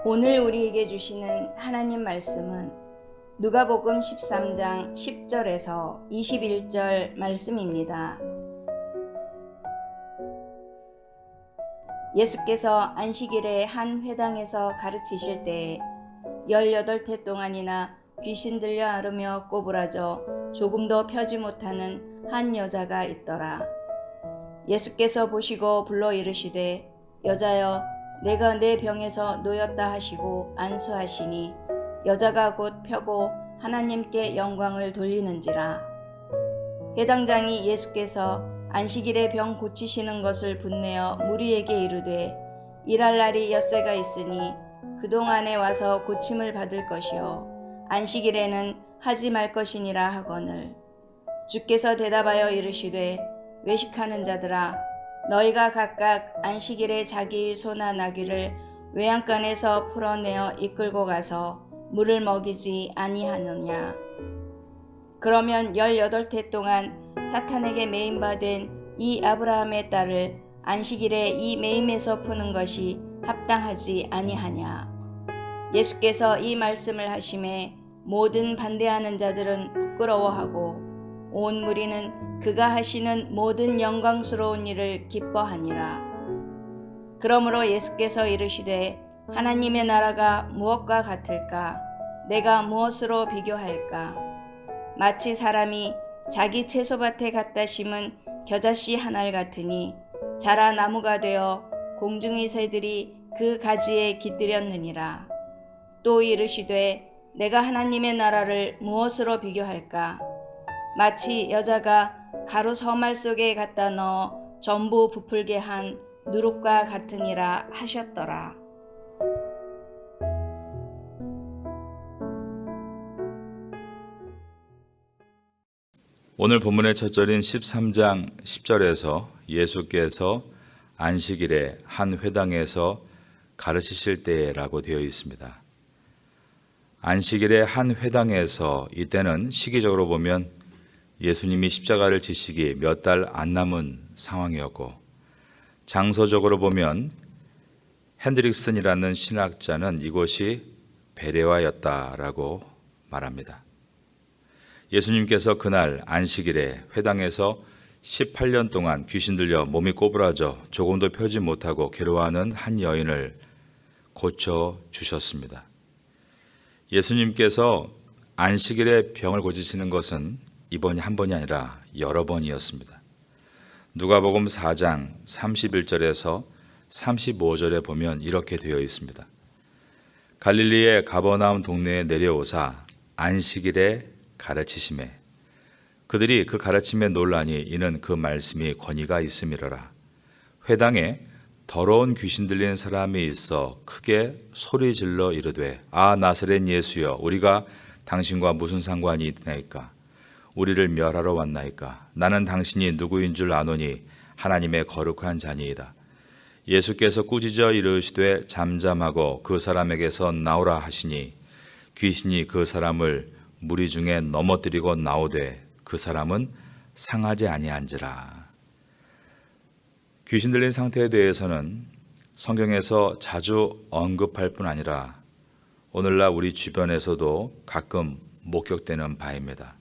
오늘 우리에게 주시는 하나님 말씀은 누가복음 13장 10절에서 21절 말씀입니다. 예수께서 안식일에 한 회당에서 가르치실 때에 18태 동안이나 귀신 들려 앓으며 꼬부라져 조금도 펴지 못하는 한 여자가 있더라. 예수께서 보시고 불러 이르시되 여자여 내가 내 병에서 놓였다 하시고 안수하시니 여자가 곧 펴고 하나님께 영광을 돌리는지라. 회당장이 예수께서 안식일에 병 고치시는 것을 분내어 무리에게 이르되 일할 날이 엿새가 있으니 그동안에 와서 고침을 받을 것이요 안식일에는 하지 말 것이니라 하거늘. 주께서 대답하여 이르시되 외식하는 자들아 너희가 각각 안식일에 자기의 소나 나귀를 외양간에서 풀어내어 이끌고 가서 물을 먹이지 아니하느냐. 그러면 18해 동안 사탄에게 매임받은 이 아브라함의 딸을 안식일에 이 매임에서 푸는 것이 합당하지 아니하냐. 예수께서 이 말씀을 하심에 모든 반대하는 자들은 부끄러워하고 온 무리는 그가 하시는 모든 영광스러운 일을 기뻐하니라. 그러므로 예수께서 이르시되 하나님의 나라가 무엇과 같을까? 내가 무엇으로 비교할까? 마치 사람이 자기 채소밭에 갖다 심은 겨자씨 한 알 같으니 자라 나무가 되어 공중의 새들이 그 가지에 깃들였느니라. 또 이르시되 내가 하나님의 나라를 무엇으로 비교할까? 마치 여자가 가루 서말 속에 갖다 넣어 전부 부풀게 한 누룩과 같으니라 하셨더라. 오늘 본문의 첫 절인 13장 10절에서 예수께서 안식일에 한 회당에서 가르치실 때라고 되어 있습니다. 안식일에 한 회당에서, 이때는 시기적으로 보면 예수님이 십자가를 지시기 몇 달 안 남은 상황이었고, 장소적으로 보면 핸드릭슨이라는 신학자는 이곳이 베레와였다라고 말합니다. 예수님께서 그날 안식일에 회당에서 18년 동안 귀신 들려 몸이 꼬부라져 조금도 펴지 못하고 괴로워하는 한 여인을 고쳐 주셨습니다. 예수님께서 안식일에 병을 고치시는 것은 이번이 한 번이 아니라 여러 번이었습니다. 누가복음 4장 31절에서 35절에 보면 이렇게 되어 있습니다. 갈릴리의 가버나움 동네에 내려오사 안식일에 가르치시매 그들이 그 가르침에 놀라니 이는 그 말씀이 권위가 있음이로라. 회당에 더러운 귀신 들린 사람이 있어 크게 소리질러 이르되 아 나사렛 예수여 우리가 당신과 무슨 상관이 있나이까? 우리를 멸하러 왔나이까? 나는 당신이 누구인 줄 아노니 하나님의 거룩한 자니이다. 예수께서 꾸짖어 이르시되 잠잠하고 그 사람에게서 나오라 하시니 귀신이 그 사람을 무리 중에 넘어뜨리고 나오되 그 사람은 상하지 아니한지라. 귀신 들린 상태에 대해서는 성경에서 자주 언급할 뿐 아니라 오늘날 우리 주변에서도 가끔 목격되는 바입니다.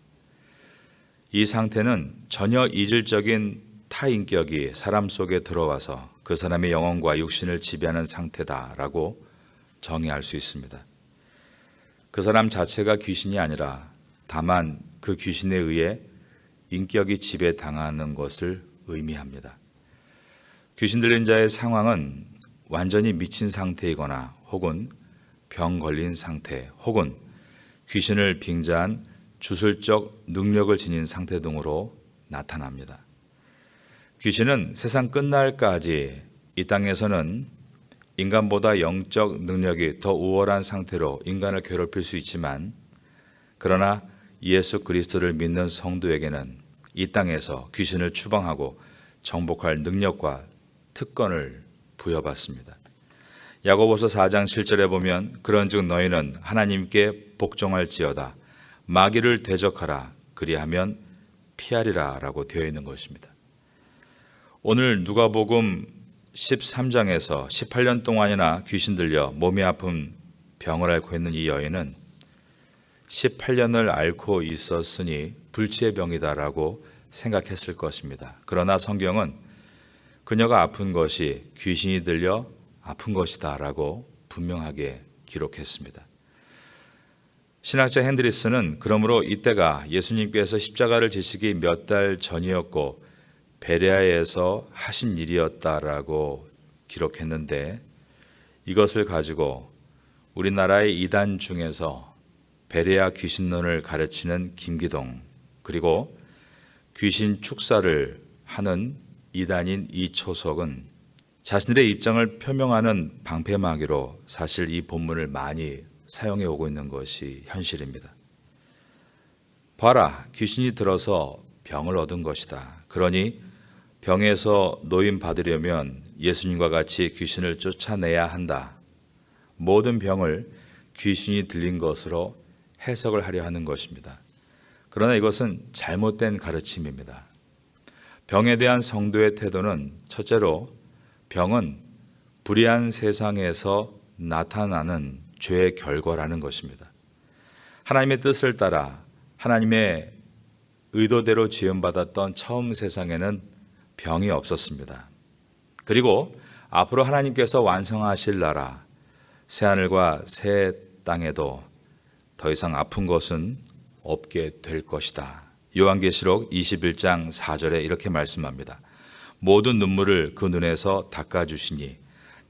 이 상태는 전혀 이질적인 타인격이 사람 속에 들어와서 그 사람의 영혼과 육신을 지배하는 상태다라고 정의할 수 있습니다. 그 사람 자체가 귀신이 아니라 다만 그 귀신에 의해 인격이 지배당하는 것을 의미합니다. 귀신 들린 자의 상황은 완전히 미친 상태이거나 혹은 병 걸린 상태 혹은 귀신을 빙자한 주술적 능력을 지닌 상태 등으로 나타납니다. 귀신은 세상 끝날까지 이 땅에서는 인간보다 영적 능력이 더 우월한 상태로 인간을 괴롭힐 수 있지만 그러나 예수 그리스도를 믿는 성도에게는 이 땅에서 귀신을 추방하고 정복할 능력과 특권을 부여받습니다. 야고보서 4장 7절에 보면 그런즉 너희는 하나님께 복종할지어다 마귀를 대적하라 그리하면 피하리라 라고 되어 있는 것입니다. 오늘 누가복음 13장에서 18년 동안이나 귀신 들려 몸이 아픈 병을 앓고 있는 이 여인은 18년을 앓고 있었으니 불치의 병이다라고 생각했을 것입니다. 그러나 성경은 그녀가 아픈 것이 귀신이 들려 아픈 것이다라고 분명하게 기록했습니다. 신학자 핸드리스는 그러므로 이때가 예수님께서 십자가를 지시기 몇 달 전이었고 베레아에서 하신 일이었다라고 기록했는데, 이것을 가지고 우리나라의 이단 중에서 베레아 귀신론을 가르치는 김기동, 그리고 귀신 축사를 하는 이단인 이초석은 자신들의 입장을 표명하는 방패막이로 사실 이 본문을 많이 사용해 오고 있는 것이 현실입니다. 봐라, 귀신이 들어서 병을 얻은 것이다. 그러니 병에서 노임 받으려면 예수님과 같이 귀신을 쫓아내야 한다. 모든 병을 귀신이 들린 것으로 해석을 하려 하는 것입니다. 그러나 이것은 잘못된 가르침입니다. 병에 대한 성도의 태도는 첫째로 병은 불의한 세상에서 나타나는 죄의 결과라는 것입니다. 하나님의 뜻을 따라 하나님의 의도대로 지음받았던 처음 세상에는 병이 없었습니다. 그리고 앞으로 하나님께서 완성하실 나라, 새하늘과 새 땅에도 더 이상 아픈 것은 없게 될 것이다. 요한계시록 21장 4절에 이렇게 말씀합니다. 모든 눈물을 그 눈에서 닦아주시니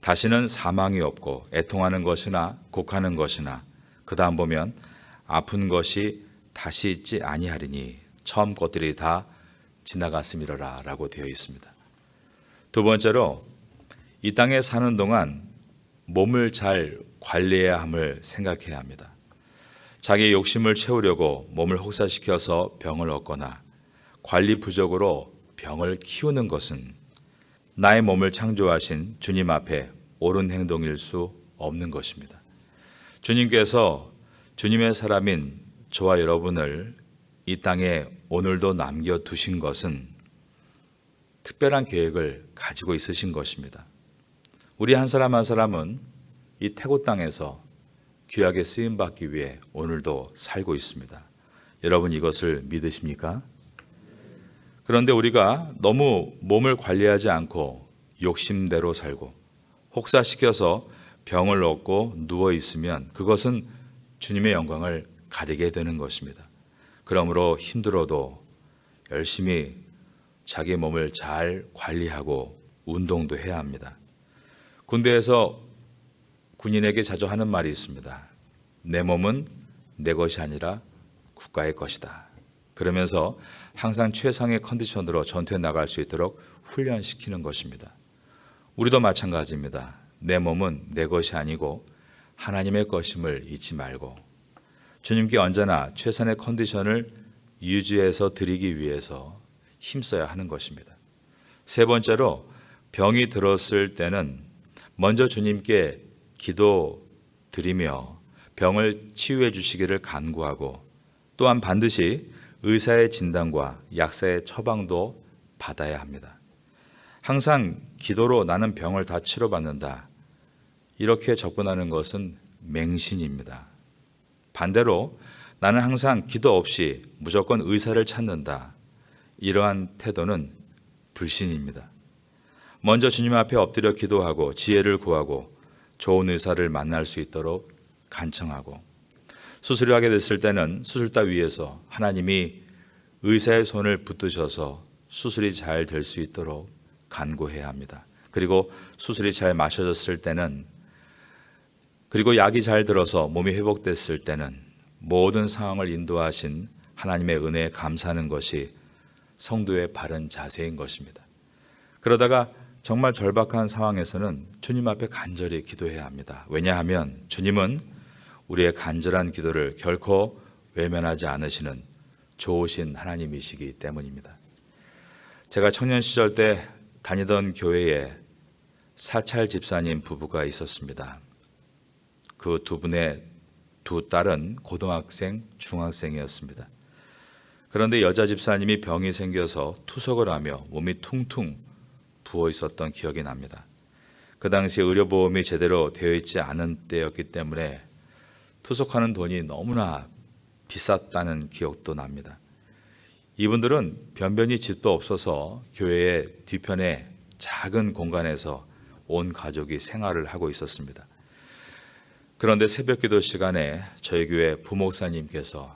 다시는 사망이 없고 애통하는 것이나 곡하는 것이나, 그 다음 보면 아픈 것이 다시 있지 아니하리니 처음 것들이 다 지나갔음이로라 라고 되어 있습니다. 두 번째로 이 땅에 사는 동안 몸을 잘 관리해야 함을 생각해야 합니다. 자기의 욕심을 채우려고 몸을 혹사시켜서 병을 얻거나 관리 부족으로 병을 키우는 것은 나의 몸을 창조하신 주님 앞에 옳은 행동일 수 없는 것입니다. 주님께서 주님의 사람인 저와 여러분을 이 땅에 오늘도 남겨두신 것은 특별한 계획을 가지고 있으신 것입니다. 우리 한 사람 한 사람은 이 태고 땅에서 귀하게 쓰임받기 위해 오늘도 살고 있습니다. 여러분 이것을 믿으십니까? 그런데 우리가 너무 몸을 관리하지 않고 욕심대로 살고 혹사시켜서 병을 얻고 누워 있으면 그것은 주님의 영광을 가리게 되는 것입니다. 그러므로 힘들어도 열심히 자기 몸을 잘 관리하고 운동도 해야 합니다. 군대에서 군인에게 자주 하는 말이 있습니다. 내 몸은 내 것이 아니라 국가의 것이다. 그러면서 항상 최상의 컨디션으로 전투에 나갈 수 있도록 훈련시키는 것입니다. 우리도 마찬가지입니다. 내 몸은 내 것이 아니고 하나님의 것임을 잊지 말고 주님께 언제나 최선의 컨디션을 유지해서 드리기 위해서 힘써야 하는 것입니다. 세 번째로 병이 들었을 때는 먼저 주님께 기도드리며 병을 치유해 주시기를 간구하고 또한 반드시 의사의 진단과 약사의 처방도 받아야 합니다. 항상 기도로 나는 병을 다 치료받는다, 이렇게 접근하는 것은 맹신입니다. 반대로 나는 항상 기도 없이 무조건 의사를 찾는다, 이러한 태도는 불신입니다. 먼저 주님 앞에 엎드려 기도하고 지혜를 구하고 좋은 의사를 만날 수 있도록 간청하고, 수술을 하게 됐을 때는 수술대 위에서 하나님이 의사의 손을 붙드셔서 수술이 잘 될 수 있도록 간구해야 합니다. 그리고 수술이 잘 마쳐졌을 때는, 그리고 약이 잘 들어서 몸이 회복됐을 때는 모든 상황을 인도하신 하나님의 은혜에 감사하는 것이 성도의 바른 자세인 것입니다. 그러다가 정말 절박한 상황에서는 주님 앞에 간절히 기도해야 합니다. 왜냐하면 주님은 우리의 간절한 기도를 결코 외면하지 않으시는 좋으신 하나님이시기 때문입니다. 제가 청년 시절 때 다니던 교회에 사찰 집사님 부부가 있었습니다. 그 두 분의 두 딸은 고등학생, 중학생이었습니다. 그런데 여자 집사님이 병이 생겨서 투석을 하며 몸이 퉁퉁 부어 있었던 기억이 납니다. 그 당시 의료보험이 제대로 되어 있지 않은 때였기 때문에 투석하는 돈이 너무나 비쌌다는 기억도 납니다. 이분들은 변변히 집도 없어서 교회의 뒤편에 작은 공간에서 온 가족이 생활을 하고 있었습니다. 그런데 새벽기도 시간에 저희 교회 부목사님께서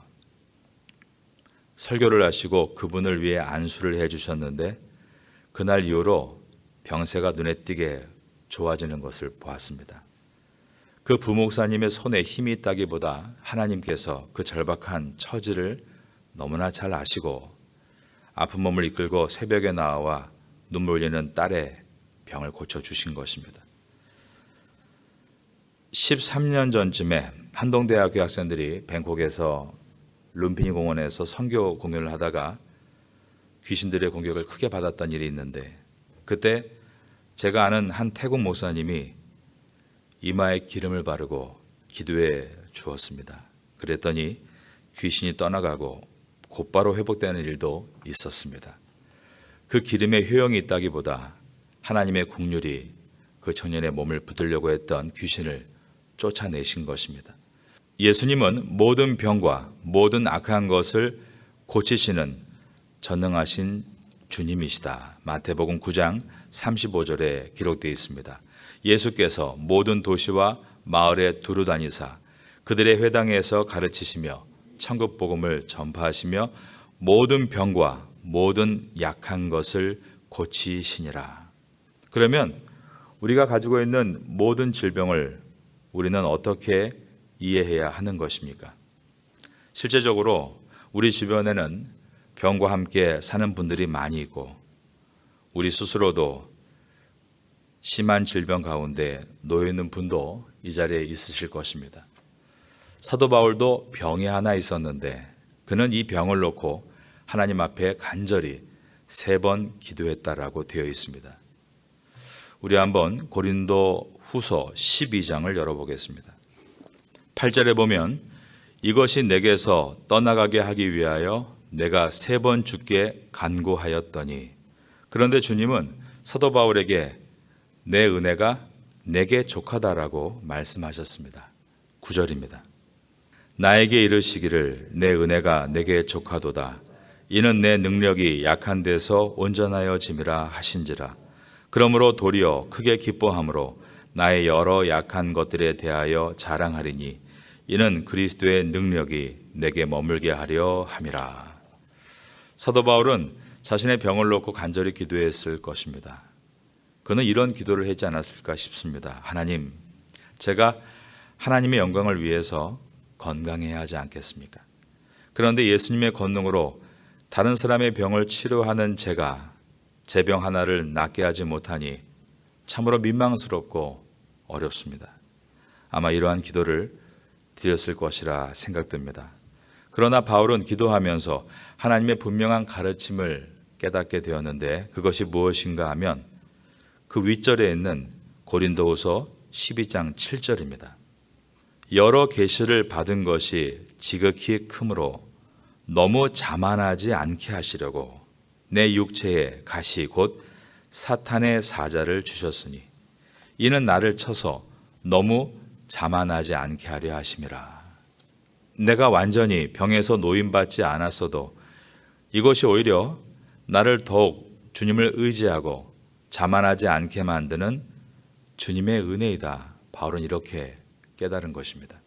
설교를 하시고 그분을 위해 안수를 해주셨는데 그날 이후로 병세가 눈에 띄게 좋아지는 것을 보았습니다. 그 부목사님의 손에 힘이 있다기보다 하나님께서 그 절박한 처지를 너무나 잘 아시고 아픈 몸을 이끌고 새벽에 나와 눈물 흘리는 딸의 병을 고쳐주신 것입니다. 13년 전쯤에 한동대학교 학생들이 뱅콕에서 룸피니 공원에서 선교 공연을 하다가 귀신들의 공격을 크게 받았던 일이 있는데 그때 제가 아는 한 태국 목사님이 이마에 기름을 바르고 기도해 주었습니다. 그랬더니 귀신이 떠나가고 곧바로 회복되는 일도 있었습니다. 그 기름의 효용이 있다기보다 하나님의 국률이 그 청년의 몸을 붙들려고 했던 귀신을 쫓아내신 것입니다. 예수님은 모든 병과 모든 악한 것을 고치시는 전능하신 주님이시다. 마태복음 9장 35절에 기록되어 있습니다. 예수께서 모든 도시와 마을에 두루 다니사 그들의 회당에서 가르치시며 천국 복음을 전파하시며 모든 병과 모든 약한 것을 고치시니라. 그러면 우리가 가지고 있는 모든 질병을 우리는 어떻게 이해해야 하는 것입니까? 실제적으로 우리 주변에는 병과 함께 사는 분들이 많이 있고 우리 스스로도 심한 질병 가운데 놓여 있는 분도 이 자리에 있으실 것입니다. 사도 바울도 병이 하나 있었는데 그는 이 병을 놓고 하나님 앞에 간절히 3번 기도했다라고 되어 있습니다. 우리 한번 고린도 후서 12장을 열어보겠습니다. 8절에 보면 이것이 내게서 떠나가게 하기 위하여 내가 3번 주께 간구하였더니 그런데 주님은 사도 바울에게 내 은혜가 내게 족하다라고 말씀하셨습니다. 9절입니다. 나에게 이르시기를 내 은혜가 내게 족하도다. 이는 내 능력이 약한 데서 온전하여짐이라 하신지라. 그러므로 도리어 크게 기뻐함으로 나의 여러 약한 것들에 대하여 자랑하리니 이는 그리스도의 능력이 내게 머물게 하려 함이라. 사도 바울은 자신의 병을 놓고 간절히 기도했을 것입니다. 그는 이런 기도를 하지 않았을까 싶습니다. 하나님, 제가 하나님의 영광을 위해서 건강해야 하지 않겠습니까? 그런데 예수님의 권능으로 다른 사람의 병을 치료하는 제가 제 병 하나를 낫게 하지 못하니 참으로 민망스럽고 어렵습니다. 아마 이러한 기도를 드렸을 것이라 생각됩니다. 그러나 바울은 기도하면서 하나님의 분명한 가르침을 깨닫게 되었는데 그것이 무엇인가 하면 그 윗절에 있는 고린도후서 12장 7절입니다. 여러 계시를 받은 것이 지극히 크므로 너무 자만하지 않게 하시려고 내 육체에 가시 곧 사탄의 사자를 주셨으니 이는 나를 쳐서 너무 자만하지 않게 하려 하심이라. 내가 완전히 병에서 노임받지 않았어도 이것이 오히려 나를 더욱 주님을 의지하고 자만하지 않게 만드는 주님의 은혜이다. 바울은 이렇게 깨달은 것입니다.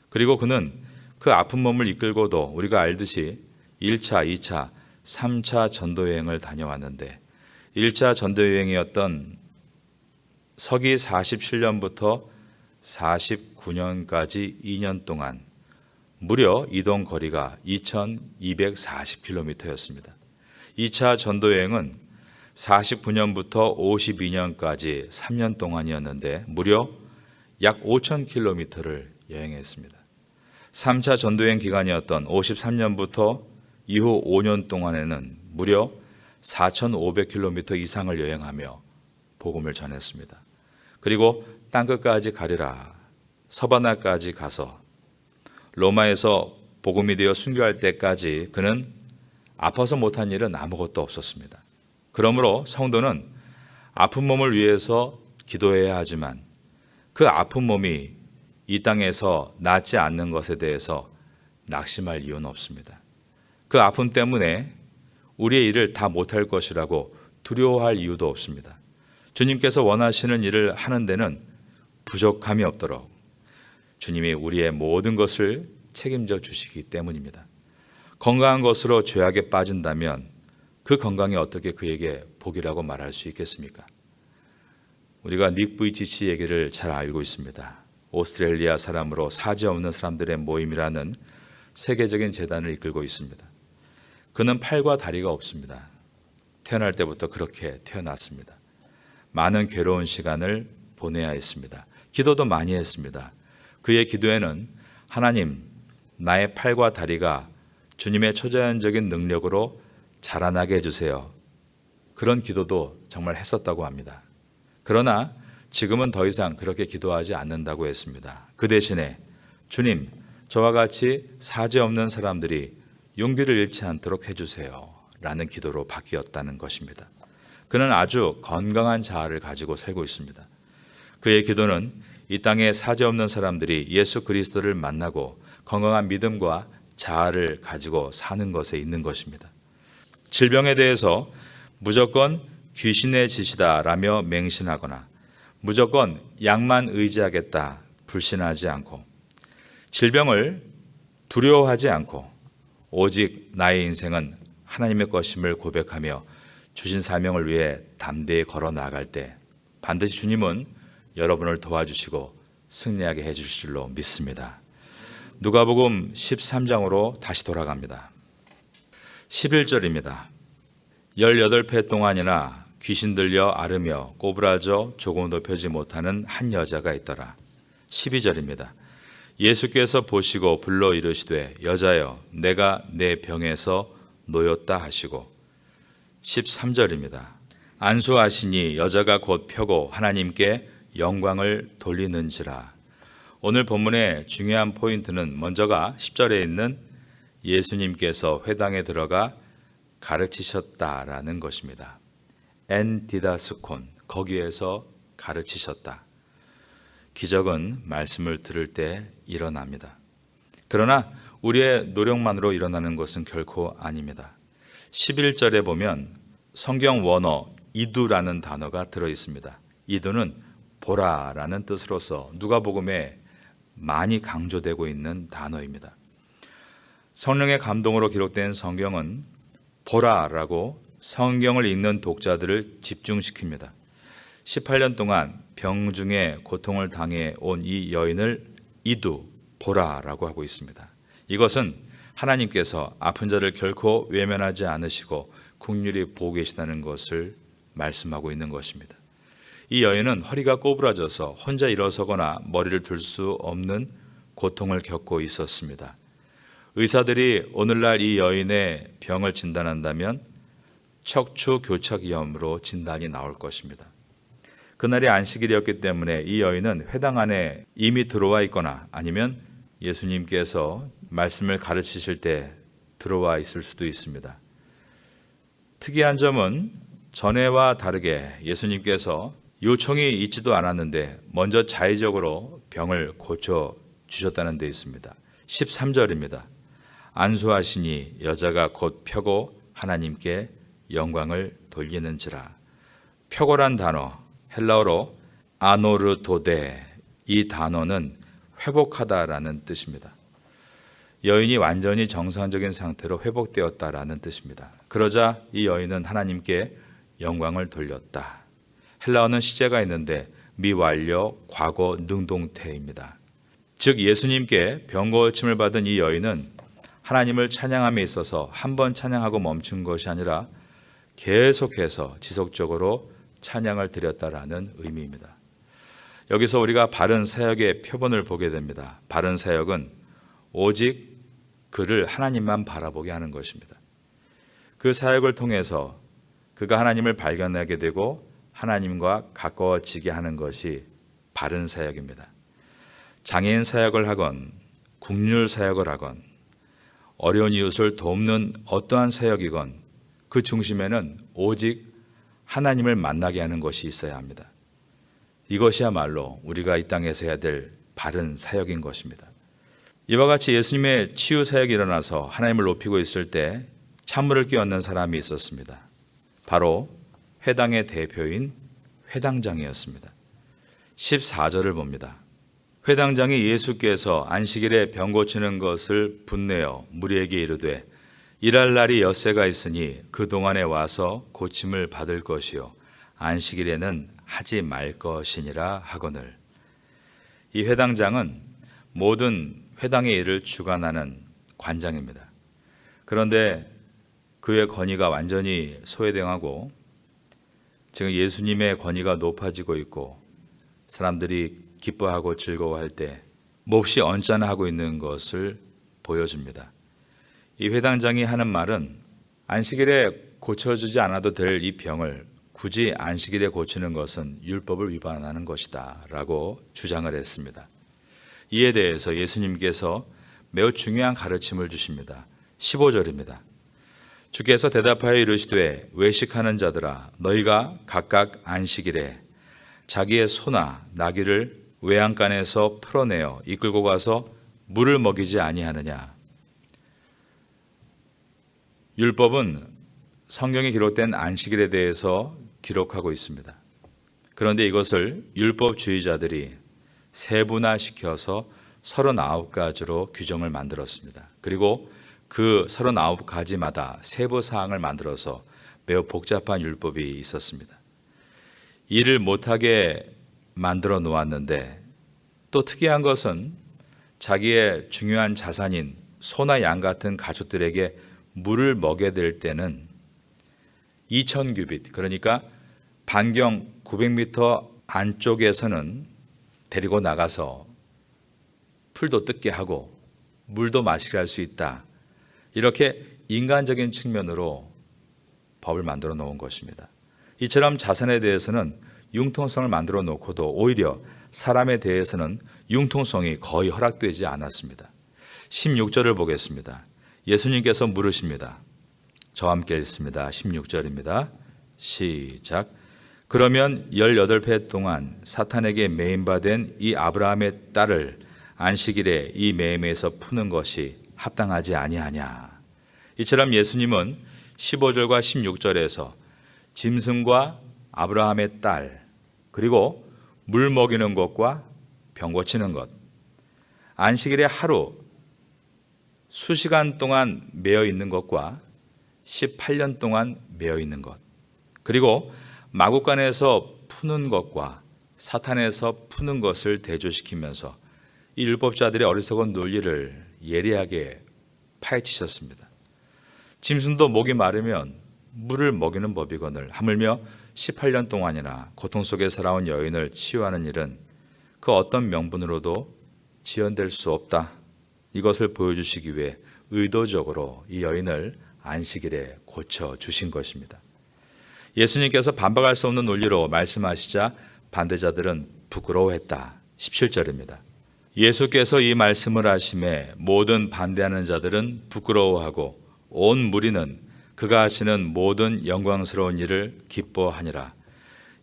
그리고 그는 그 아픈 몸을 이끌고도 우리가 알듯이 1차, 2차, 3차 전도여행을 다녀왔는데 1차 전도여행이었던 서기 47년부터 49년까지 2년 동안 무려 이동 거리가 2240km였습니다. 2차 전도여행은 49년부터 52년까지 3년 동안이었는데 무려 약 5000km를 여행했습니다. 3차 전도여행 기간이었던 53년부터 이후 5년 동안에는 무려 4500km 이상을 여행하며 복음을 전했습니다. 그리고 땅끝까지 가리라 서바나까지 가서 로마에서 복음이 되어 순교할 때까지 그는 아파서 못한 일은 아무것도 없었습니다. 그러므로 성도는 아픈 몸을 위해서 기도해야 하지만 그 아픈 몸이 이 땅에서 낫지 않는 것에 대해서 낙심할 이유는 없습니다. 그 아픔 때문에 우리의 일을 다 못할 것이라고 두려워할 이유도 없습니다. 주님께서 원하시는 일을 하는 데는 부족함이 없도록 주님이 우리의 모든 것을 책임져 주시기 때문입니다. 건강한 것으로 죄악에 빠진다면 그 건강이 어떻게 그에게 복이라고 말할 수 있겠습니까? 우리가 닉 부이치치 얘기를 잘 알고 있습니다. 오스트레일리아 사람으로 사지 없는 사람들의 모임이라는 세계적인 재단을 이끌고 있습니다. 그는 팔과 다리가 없습니다. 태어날 때부터 그렇게 태어났습니다. 많은 괴로운 시간을 보내야 했습니다. 기도도 많이 했습니다. 그의 기도에는 하나님, 나의 팔과 다리가 주님의 초자연적인 능력으로 자라나게 해주세요. 그런 기도도 정말 했었다고 합니다. 그러나 지금은 더 이상 그렇게 기도하지 않는다고 했습니다. 그 대신에 주님, 저와 같이 사지 없는 사람들이 용기를 잃지 않도록 해주세요. 라는 기도로 바뀌었다는 것입니다. 그는 아주 건강한 자아를 가지고 살고 있습니다. 그의 기도는 이 땅에 사지 없는 사람들이 예수 그리스도를 만나고 건강한 믿음과 자아를 가지고 사는 것에 있는 것입니다. 질병에 대해서 무조건 귀신의 짓이다라며 맹신하거나 무조건 약만 의지하겠다 불신하지 않고 질병을 두려워하지 않고 오직 나의 인생은 하나님의 것임을 고백하며 주신 사명을 위해 담대히 걸어 나아갈 때 반드시 주님은 여러분을 도와주시고 승리하게 해주실 줄로 믿습니다. 누가복음 13장으로 다시 돌아갑니다. 11절입니다. 18회 동안이나 귀신 들려 앓으며 꼬부라져 조금도 펴지 못하는 한 여자가 있더라. 12절입니다. 예수께서 보시고 불러 이르시되 여자여 내가 내 병에서 놓였다 하시고 13절입니다. 안수하시니 여자가 곧 펴고 하나님께 영광을 돌리는지라. 오늘 본문의 중요한 포인트는 먼저가 10절에 있는 예수님께서 회당에 들어가 가르치셨다라는 것입니다. 엔디다스콘, 거기에서 가르치셨다. 기적은 말씀을 들을 때 일어납니다. 그러나 우리의 노력만으로 일어나는 것은 결코 아닙니다. 11절에 보면 성경 원어 이두라는 단어가 들어 있습니다. 이두는 보라라는 뜻으로서 누가복음에 많이 강조되고 있는 단어입니다. 성령의 감동으로 기록된 성경은 보라라고 성경을 읽는 독자들을 집중시킵니다. 18년 동안 병중에 고통을 당해 온 이 여인을 이두, 보라라고 하고 있습니다. 이것은 하나님께서 아픈 자를 결코 외면하지 않으시고 긍휼히 보고 계시다는 것을 말씀하고 있는 것입니다. 이 여인은 허리가 꼬부라져서 혼자 일어서거나 머리를 들 수 없는 고통을 겪고 있었습니다. 의사들이 오늘날 이 여인의 병을 진단한다면 척추교착염으로 진단이 나올 것입니다. 그날이 안식일이었기 때문에 이 여인은 회당 안에 이미 들어와 있거나 아니면 예수님께서 말씀을 가르치실 때 들어와 있을 수도 있습니다. 특이한 점은 전에와 다르게 예수님께서 요청이 있지도 않았는데 먼저 자의적으로 병을 고쳐 주셨다는 데 있습니다. 13절입니다. 안수하시니 여자가 곧 펴고 하나님께 영광을 돌리는지라. 펴고란 단어 헬라어로 아노르도데, 이 단어는 회복하다라는 뜻입니다. 여인이 완전히 정상적인 상태로 회복되었다라는 뜻입니다. 그러자 이 여인은 하나님께 영광을 돌렸다. 헬라어는 시제가 있는데 미완료 과거 능동태입니다. 즉 예수님께 병고침을 받은 이 여인은 하나님을 찬양함에 있어서 한 번 찬양하고 멈춘 것이 아니라 계속해서 지속적으로 찬양을 드렸다라는 의미입니다. 여기서 우리가 바른 사역의 표본을 보게 됩니다. 바른 사역은 오직 그를 하나님만 바라보게 하는 것입니다. 그 사역을 통해서 그가 하나님을 발견하게 되고 하나님과 가까워지게 하는 것이 바른 사역입니다. 장애인 사역을 하건 국률 사역을 하건 어려운 이웃을 돕는 어떠한 사역이건 그 중심에는 오직 하나님을 만나게 하는 것이 있어야 합니다. 이것이야말로 우리가 이 땅에서 해야 될 바른 사역인 것입니다. 이와 같이 예수님의 치유 사역이 일어나서 하나님을 높이고 있을 때 찬물을 끼얹는 사람이 있었습니다. 바로 회당의 대표인 회당장이었습니다. 14절을 봅니다. 회당장이 예수께서 안식일에 병 고치는 것을 분내어 무리에게 이르되 일할 날이 엿새가 있으니 그동안에 와서 고침을 받을 것이요 안식일에는 하지 말 것이니라 하거늘. 이 회당장은 모든 회당의 일을 주관하는 관장입니다. 그런데 그의 권위가 완전히 소외당하고 지금 예수님의 권위가 높아지고 있고 사람들이 기뻐하고 즐거워할 때 몹시 언짢아하고 있는 것을 보여줍니다. 이 회당장이 하는 말은 안식일에 고쳐주지 않아도 될 이 병을 굳이 안식일에 고치는 것은 율법을 위반하는 것이다 라고 주장을 했습니다. 이에 대해서 예수님께서 매우 중요한 가르침을 주십니다. 15절입니다. 주께서 대답하여 이르시되 외식하는 자들아 너희가 각각 안식일에 자기의 소나 나귀를 외양간에서 풀어내어 이끌고 가서 물을 먹이지 아니하느냐. 율법은 성경에 기록된 안식일에 대해서 기록하고 있습니다. 그런데 이것을 율법주의자들이 세분화시켜서 39가지로 규정을 만들었습니다. 그리고 그 39가지마다 세부사항을 만들어서 매우 복잡한 율법이 있었습니다. 일을 못하게 만들어 놓았는데 또 특이한 것은 자기의 중요한 자산인 소나 양 같은 가축들에게 물을 먹여야 될 때는 2000규빗, 그러니까 반경 900m 안쪽에서는 데리고 나가서 풀도 뜯게 하고 물도 마시게 할 수 있다. 이렇게 인간적인 측면으로 법을 만들어 놓은 것입니다. 이처럼 자산에 대해서는 융통성을 만들어 놓고도 오히려 사람에 대해서는 융통성이 거의 허락되지 않았습니다. 16절을 보겠습니다. 예수님께서 물으십니다. 저와 함께 읽습니다. 16절입니다. 시작. 그러면 18회 동안 사탄에게 매임받은 이 아브라함의 딸을 안식일에 이 매임에서 푸는 것이 합당하지 아니하냐. 이처럼 예수님은 15절과 16절에서 짐승과 아브라함의 딸 그리고 물 먹이는 것과 병 고치는 것, 안식일에 하루 수시간 동안 매여 있는 것과 18년 동안 매여 있는 것, 그리고 마구간에서 푸는 것과 사탄에서 푸는 것을 대조시키면서 이 율법자들의 어리석은 논리를 예리하게 파헤치셨습니다. 짐승도 목이 마르면 물을 먹이는 법이거늘 하물며 18년 동안이나 고통 속에 살아온 여인을 치유하는 일은 그 어떤 명분으로도 지연될 수 없다. 이것을 보여주시기 위해 의도적으로 이 여인을 안식일에 고쳐주신 것입니다. 예수님께서 반박할 수 없는 논리로 말씀하시자 반대자들은 부끄러워했다. 17절입니다. 예수께서 이 말씀을 하심에 모든 반대하는 자들은 부끄러워하고 온 무리는 그가 하시는 모든 영광스러운 일을 기뻐하니라.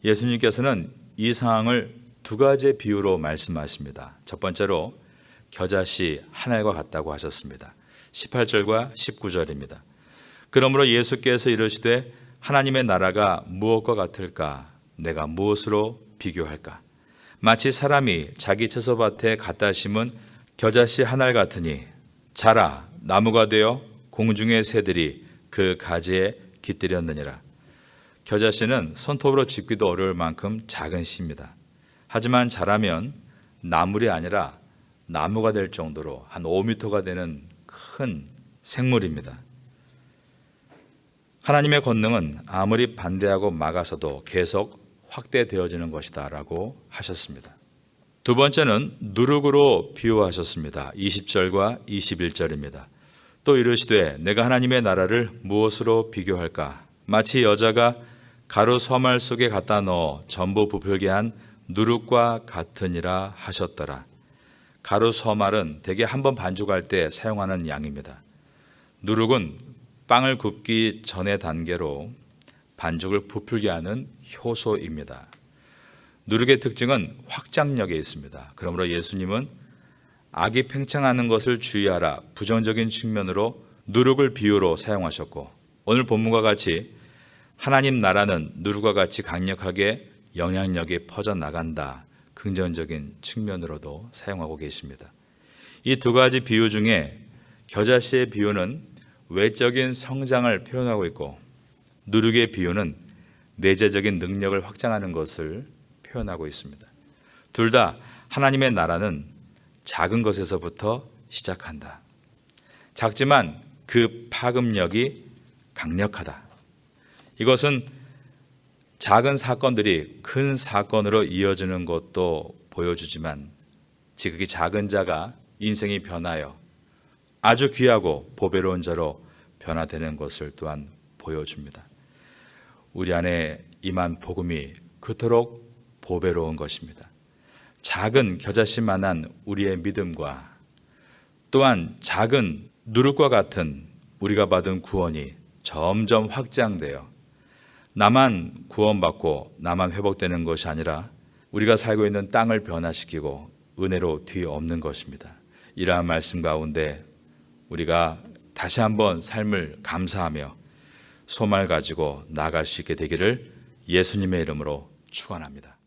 예수님께서는 이 상황을 두 가지의 비유로 말씀하십니다. 첫 번째로 겨자씨 한 알과 같다고 하셨습니다. 18절과 19절입니다. 그러므로 예수께서 이르시되 하나님의 나라가 무엇과 같을까? 내가 무엇으로 비교할까? 마치 사람이 자기 채소밭에 갖다 심은 겨자씨 한 알 같으니 자라 나무가 되어 공중의 새들이 그 가지에 깃들였느니라. 겨자씨는 손톱으로 짚기도 어려울 만큼 작은 씨입니다. 하지만 자라면 나물이 아니라 나무가 될 정도로 한 5m가 되는 큰 생물입니다. 하나님의 권능은 아무리 반대하고 막아서도 계속 확대되어지는 것이다 라고 하셨습니다. 두 번째는 누룩으로 비유하셨습니다. 20절과 21절입니다. 또 이르시되 내가 하나님의 나라를 무엇으로 비교할까? 마치 여자가 가루 서말 속에 갖다 넣어 전부 부풀게 한 누룩과 같으니라 하셨더라. 가루 서말은 대개 한 번 반죽할 때 사용하는 양입니다. 누룩은 빵을 굽기 전의 단계로 반죽을 부풀게 하는 효소입니다. 누룩의 특징은 확장력에 있습니다. 그러므로 예수님은 악이 팽창하는 것을 주의하라 부정적인 측면으로 누룩을 비유로 사용하셨고, 오늘 본문과 같이 하나님 나라는 누룩과 같이 강력하게 영향력이 퍼져나간다 긍정적인 측면으로도 사용하고 계십니다. 이 두 가지 비유 중에 겨자씨의 비유는 외적인 성장을 표현하고 있고, 누룩의 비유는 내재적인 능력을 확장하는 것을 표현하고 있습니다. 둘 다 하나님의 나라는 작은 것에서부터 시작한다. 작지만 그 파급력이 강력하다. 이것은 작은 사건들이 큰 사건으로 이어지는 것도 보여주지만, 지극히 작은 자가 인생이 변하여 아주 귀하고 보배로운 자로 변화되는 것을 또한 보여줍니다. 우리 안에 임한 복음이 그토록 보배로운 것입니다. 작은 겨자씨만한 우리의 믿음과 또한 작은 누룩과 같은 우리가 받은 구원이 점점 확장되어 나만 구원받고 나만 회복되는 것이 아니라 우리가 살고 있는 땅을 변화시키고 은혜로 뒤엎는 것입니다. 이러한 말씀 가운데 우리가 다시 한번 삶을 감사하며 소망을 가지고 나아갈 수 있게 되기를 예수님의 이름으로 축원합니다.